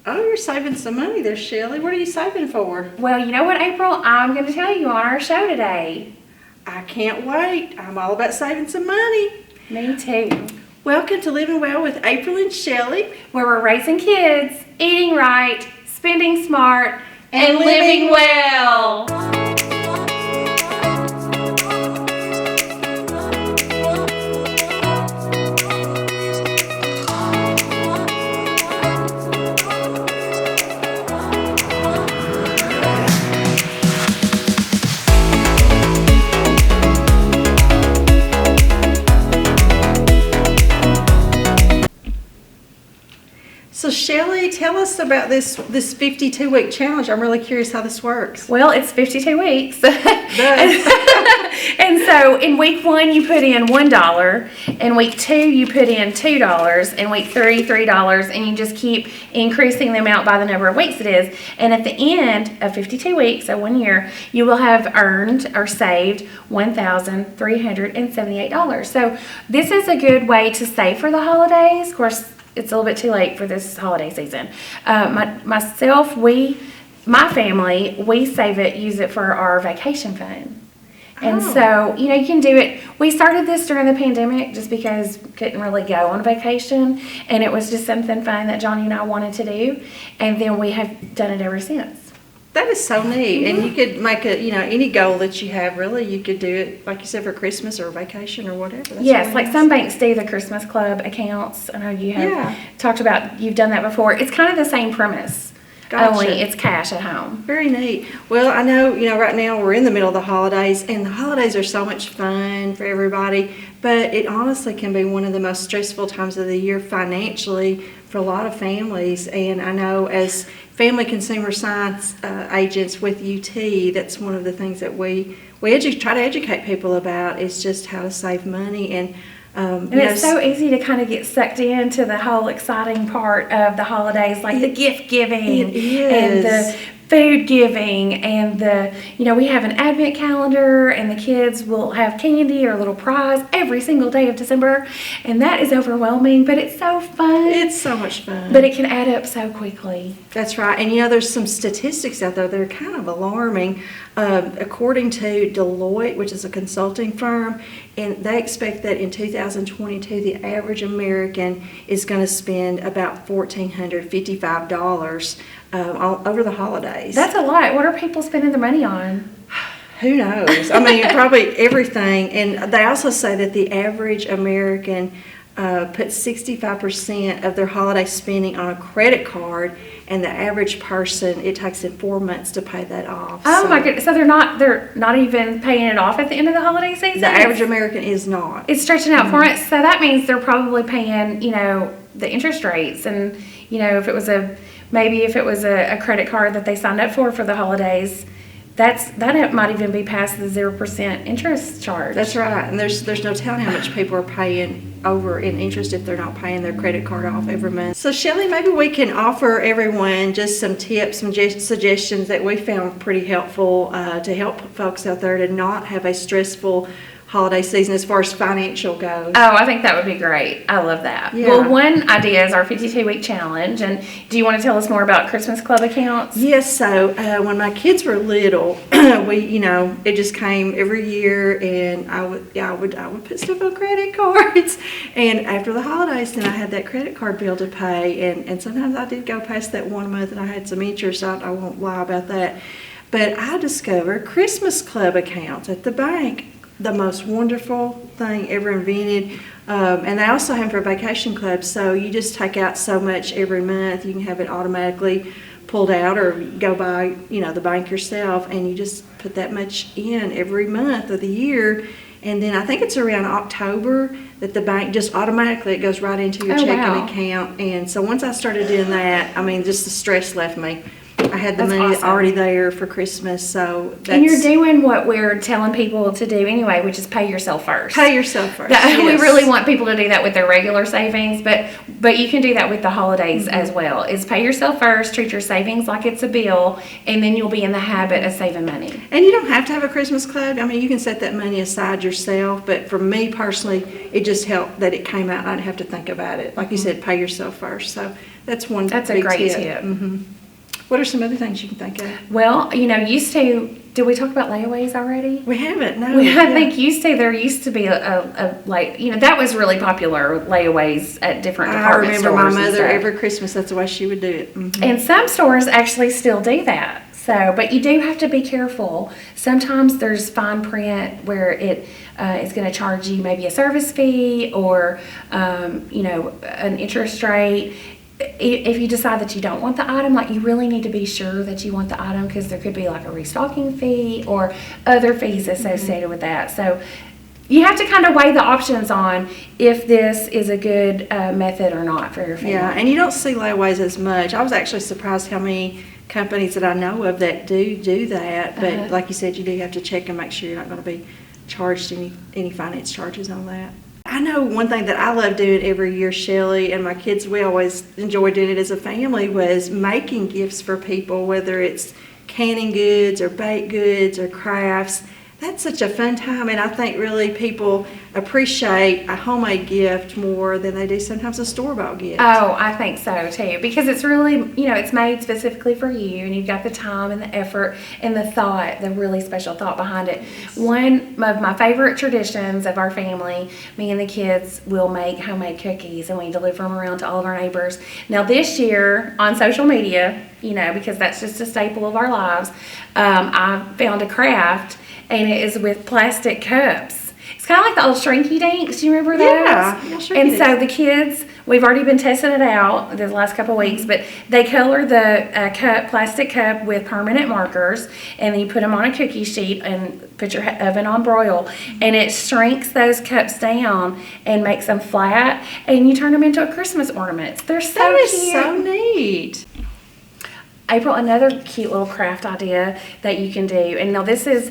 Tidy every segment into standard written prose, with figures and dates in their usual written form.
Oh, you're saving some money there, Shelly. What are you saving for? Well, you know what, April? I'm going to tell you on our show today. I can't wait. I'm all about saving some money. Me too. Welcome to Living Well with April and Shelly, where we're raising kids, eating right, spending smart, and living well. So Shelly, tell us about this 52-week challenge. I'm really curious how this works. Well, it's 52 weeks. And so in week 1, you put in $1. In week 2, you put in $2. In week 3, $3. And you just keep increasing the amount by the number of weeks it is. And at the end of 52 weeks, so 1 year, you will have earned or saved $1,378. So this is a good way to save for the holidays. Of course, it's a little bit too late for this holiday season. My family, we save it, use it for our vacation fund. And so, you can do it. We started this during the pandemic just because we couldn't really go on vacation. And it was just something fun that Johnny and I wanted to do. And then we have done it ever since. That is so neat. And you could make any goal that you have, really. You could do it, like you said, for Christmas or vacation or whatever. That's yes, really like nice. Some banks do the Christmas Club accounts. I know you have talked about, you've done that before. It's kind of the same premise. Gotcha. Only it's cash at home. Very neat. Well, I know, right now we're in the middle of the holidays, and the holidays are so much fun for everybody, but it honestly can be one of the most stressful times of the year financially for a lot of families. And I know as family consumer science agents with UT, that's one of the things that we try to educate people about is just how to save money. And it's so easy to kind of get sucked into the whole exciting part of the holidays, like the gift giving and the food giving and we have an advent calendar and the kids will have candy or a little prize every single day of December, and that is overwhelming, but it's so fun. It's so much fun. But it can add up so quickly. That's right. And there's some statistics out there that are kind of alarming. According to Deloitte, which is a consulting firm, and they expect that in 2022, the average American is going to spend about $1,455 over the holidays. That's a lot. What are people spending their money on? Who knows? I mean, probably everything. And they also say that the average American puts 65% of their holiday spending on a credit card, and the average person, it takes them 4 months to pay that off. Oh my goodness! So they're not even paying it off at the end of the holiday season. The average American is not. It's stretching out 4 months, so that means they're probably paying, the interest rates, and if it was a credit card that they signed up for the holidays. That might even be past the 0% interest charge. That's right, and there's no telling how much people are paying over in interest if they're not paying their credit card off every month. So Shelly, maybe we can offer everyone just some tips, some suggestions that we found pretty helpful to help folks out there to not have a stressful holiday season as far as financial goes. Oh, I think that would be great. I love that. Yeah. Well, one idea is our 52-week challenge. And do you want to tell us more about Christmas Club accounts? Yes. So when my kids were little, it just came every year, and I would put stuff on credit cards. And after the holidays, then I had that credit card bill to pay, and sometimes I did go past that 1 month, and I had some interest. I won't lie about that. But I discovered Christmas Club accounts at the bank. The most wonderful thing ever invented. And they also have them for vacation clubs, so you just take out so much every month. You can have it automatically pulled out or go by the bank yourself, and you just put that much in every month of the year. And then I think it's around October that the bank just automatically, it goes right into your checking account. And so once I started doing that, just the stress left me. I had the That's money awesome. already there for Christmas, so that's. And you're doing what we're telling people to do anyway, which is pay yourself first. Pay yourself first. We Yes. really want people to do that with their regular savings, but you can do that with the holidays as well. Is pay yourself first, treat your savings like it's a bill, and then you'll be in the habit of saving money. And you don't have to have a Christmas club. I mean, you can set that money aside yourself. But for me personally, it just helped that it came out and I didn't have to think about it. Like you said, pay yourself first. So that's one That's a big great tip. tip. What are some other things you can think of? Well, did we talk about layaways already? We haven't, no. I think there used to be a like, that was really popular, layaways at different I department remember stores. my and mother stuff. every Christmas, that's the way she would do it. And some stores actually still do that. So, but you do have to be careful. Sometimes there's fine print where it is going to charge you maybe a service fee or, an interest rate. If you decide that you don't want the item, like you really need to be sure that you want the item because there could be like a restocking fee or other fees associated with that. So you have to kind of weigh the options on if this is a good method or not for your family. Yeah, and you don't see layaways as much. I was actually surprised how many companies that I know of that do that. But like you said, you do have to check and make sure you're not going to be charged any finance charges on that. I know one thing that I love doing every year, Shelly, and my kids, we always enjoy doing it as a family, was making gifts for people, whether it's canning goods or baked goods or crafts. That's such a fun time, and I think really people appreciate a homemade gift more than they do sometimes a store-bought gift. Oh, I think so too, because it's really, it's made specifically for you, and you've got the time and the effort and the thought, the really special thought behind it. One of my favorite traditions of our family, me and the kids will make homemade cookies, and we deliver them around to all of our neighbors. Now this year on social media, because that's just a staple of our lives, I found a craft, and it is with plastic cups. It's kind of like the old Shrinky Dinks. Do you remember those? Yeah, Shrinky And Dinks. so the kids, we've already been testing it out the last couple of weeks, but they color the plastic cup with permanent markers, and then you put them on a cookie sheet and put your oven on broil, and it shrinks those cups down and makes them flat, and you turn them into a Christmas ornament. They're so That cute. is so neat. April, another cute little craft idea that you can do, and now this is,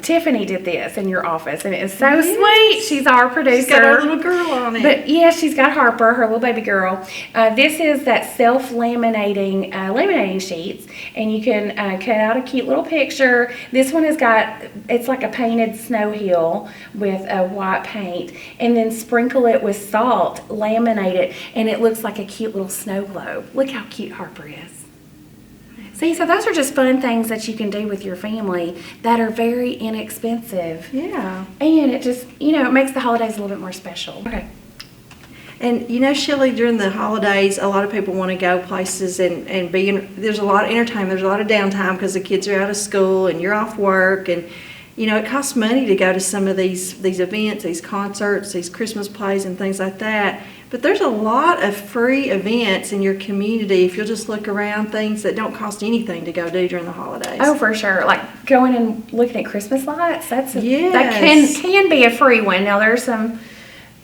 Tiffany did this in your office, and it is so sweet. She's our producer. She's got our little girl on it. But yeah, she's got Harper, her little baby girl. This is that self-laminating laminating sheets, and you can cut out a cute little picture. This one has got, it's like a painted snow hill with a white paint, and then sprinkle it with salt, laminate it, and it looks like a cute little snow globe. Look how cute Harper is. See, so those are just fun things that you can do with your family that are very inexpensive. Yeah. And it just, it makes the holidays a little bit more special. Okay. And Shelly, during the holidays, a lot of people want to go places and be in, there's a lot of entertainment, there's a lot of downtime because the kids are out of school and you're off work, and it costs money to go to some of these events, these concerts, these Christmas plays and things like that. But there's a lot of free events in your community if you'll just look around, things that don't cost anything to go do during the holidays. Oh, for sure. Like going and looking at Christmas lights, that Yes. can be a free one. Now there's some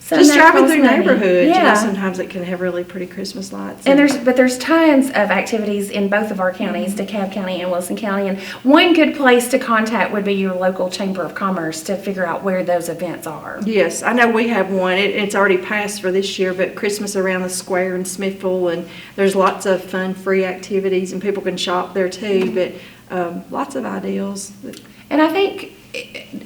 just that driving cost through money. neighborhoods, Yeah. sometimes it can have really pretty Christmas lights. And there's tons of activities in both of our counties, DeKalb County and Wilson County. And one good place to contact would be your local Chamber of Commerce to figure out where those events are. Yes, I know we have one. It's already passed for this year, but Christmas around the square in Smithville, and there's lots of fun, free activities, and people can shop there too. But lots of ideals. And I think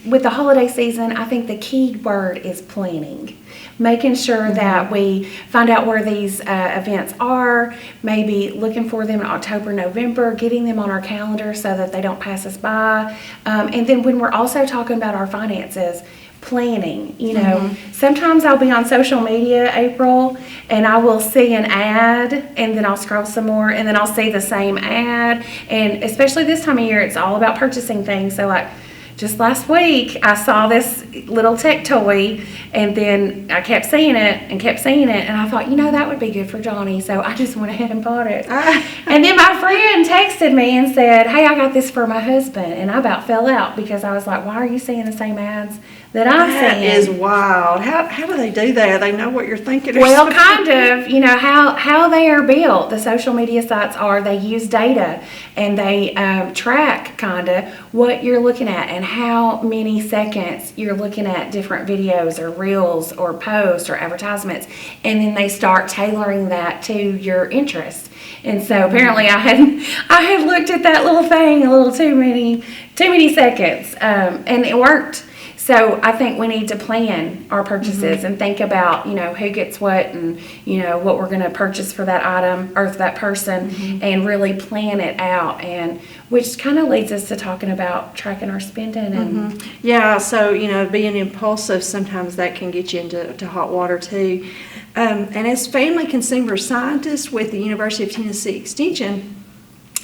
with the holiday season, I think the key word is planning. Making sure that we find out where these events are, maybe looking for them in October, November, getting them on our calendar so that they don't pass us by. And then when we're also talking about our finances, planning, sometimes I'll be on social media, April, and I will see an ad, and then I'll scroll some more, and then I'll see the same ad. And especially this time of year, it's all about purchasing things. So like, just last week, I saw this little tech toy, and then I kept seeing it, and I thought, that would be good for Johnny, so I just went ahead and bought it. And then my friend texted me and said, hey, I got this for my husband, and I about fell out because I was like, why are you seeing the same ads that I'm That seeing. is wild. How do they do that? They know what you're thinking. Or Well, something? kind of, how they are built. The social media sites they use data and they track kind of what you're looking at and how many seconds you're looking at different videos or reels or posts or advertisements. And then they start tailoring that to your interests. And so apparently I had looked at that little thing a little too many seconds, and it worked. So I think we need to plan our purchases and think about, who gets what and, what we're going to purchase for that item or for that person and really plan it out. And which kind of leads us to talking about tracking our spending. And Yeah, so, being impulsive, sometimes that can get you into hot water too. And as family consumer scientists with the University of Tennessee Extension,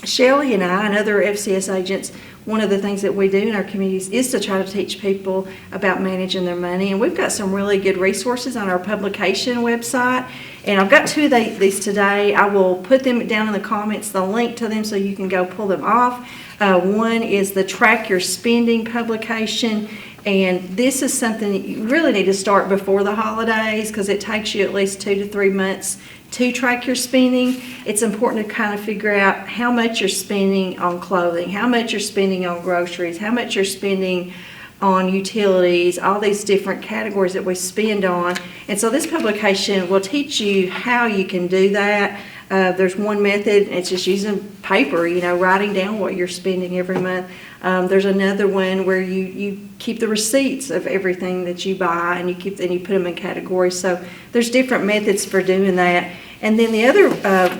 Shelly and I and other FCS agents, one of the things that we do in our communities is to try to teach people about managing their money. And we've got some really good resources on our publication website. And I've got two of these today. I will put them down in the comments, the link to them, so you can go pull them off. One is the Track Your Spending publication. And this is something that you really need to start before the holidays because it takes you at least 2 to 3 months to track your spending. It's important to kind of figure out how much you're spending on clothing, how much you're spending on groceries, how much you're spending on utilities, all these different categories that we spend on. And so this publication will teach you how you can do that. There's one method, it's just using paper, writing down what you're spending every month. There's another one where you keep the receipts of everything that you buy and you put them in categories. So there's different methods for doing that. And then the other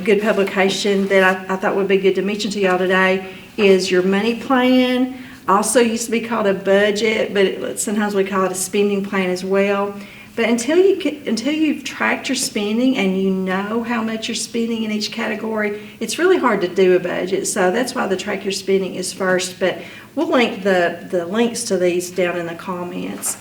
good publication that I thought would be good to mention to y'all today is your money plan. Also used to be called a budget, but sometimes we call it a spending plan as well. But until you've tracked your spending and you know how much you're spending in each category, it's really hard to do a budget. So that's why the Track Your Spending is first. But we'll link the links to these down in the comments.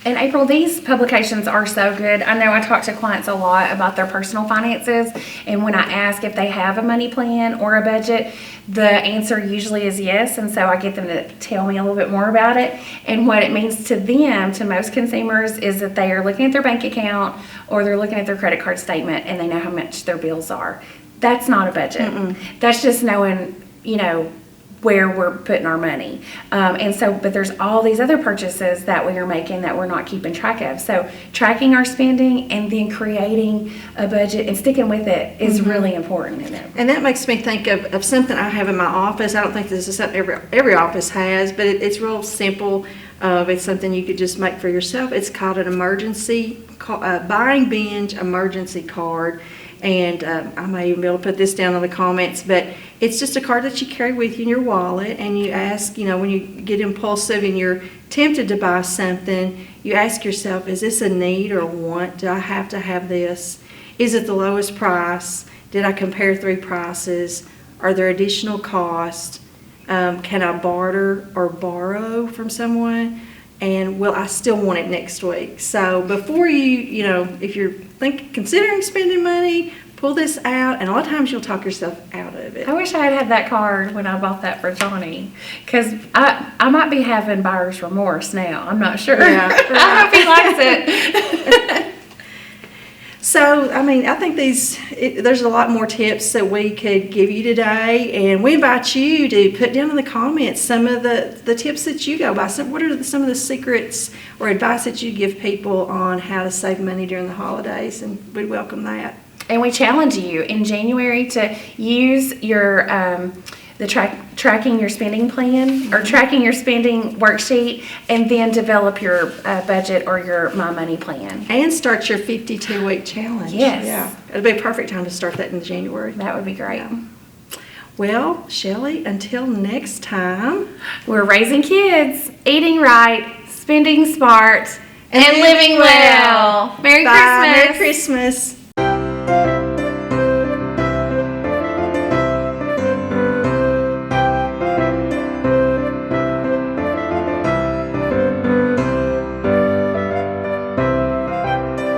And April, these publications are so good. I know I talk to clients a lot about their personal finances, and when I ask if they have a money plan or a budget, the answer usually is yes, and so I get them to tell me a little bit more about it. And what it means to them, to most consumers, is that they are looking at their bank account or they're looking at their credit card statement and they know how much their bills are. That's not a budget. That's just knowing, where we're putting our money. But there's all these other purchases that we are making that we're not keeping track of. So tracking our spending and then creating a budget and sticking with it is really important in it. And that makes me think of something I have in my office. I don't think this is something every office has, but it's real simple. It's something you could just make for yourself. It's called an buying binge emergency card. And I may even be able to put this down in the comments, but it's just a card that you carry with you in your wallet, and you ask, when you get impulsive and you're tempted to buy something, you ask yourself, is this a need or a want? Do I have to have this? Is it the lowest price? Did I compare 3 prices? Are there additional costs? Can I barter or borrow from someone? And will I still want it next week? So before if you're considering spending money, pull this out, and a lot of times you'll talk yourself out of it. I wish I had that card when I bought that for Johnny, because I might be having buyer's remorse now. I'm not sure. Yeah, I hope he likes it. So, I think there's a lot more tips that we could give you today, and we invite you to put down in the comments some of the tips that you go by. What are some of the secrets or advice that you give people on how to save money during the holidays, and we'd welcome that. And we challenge you in January to use your tracking your spending plan or tracking your spending worksheet, and then develop your budget or your My Money plan. And start your 52-week challenge. Yes. Yeah. It'll be a perfect time to start that in January. That would be great. Yeah. Well, Shelly, until next time, we're raising kids, eating right, spending smart, and living well. Merry Bye. Christmas. Merry Christmas.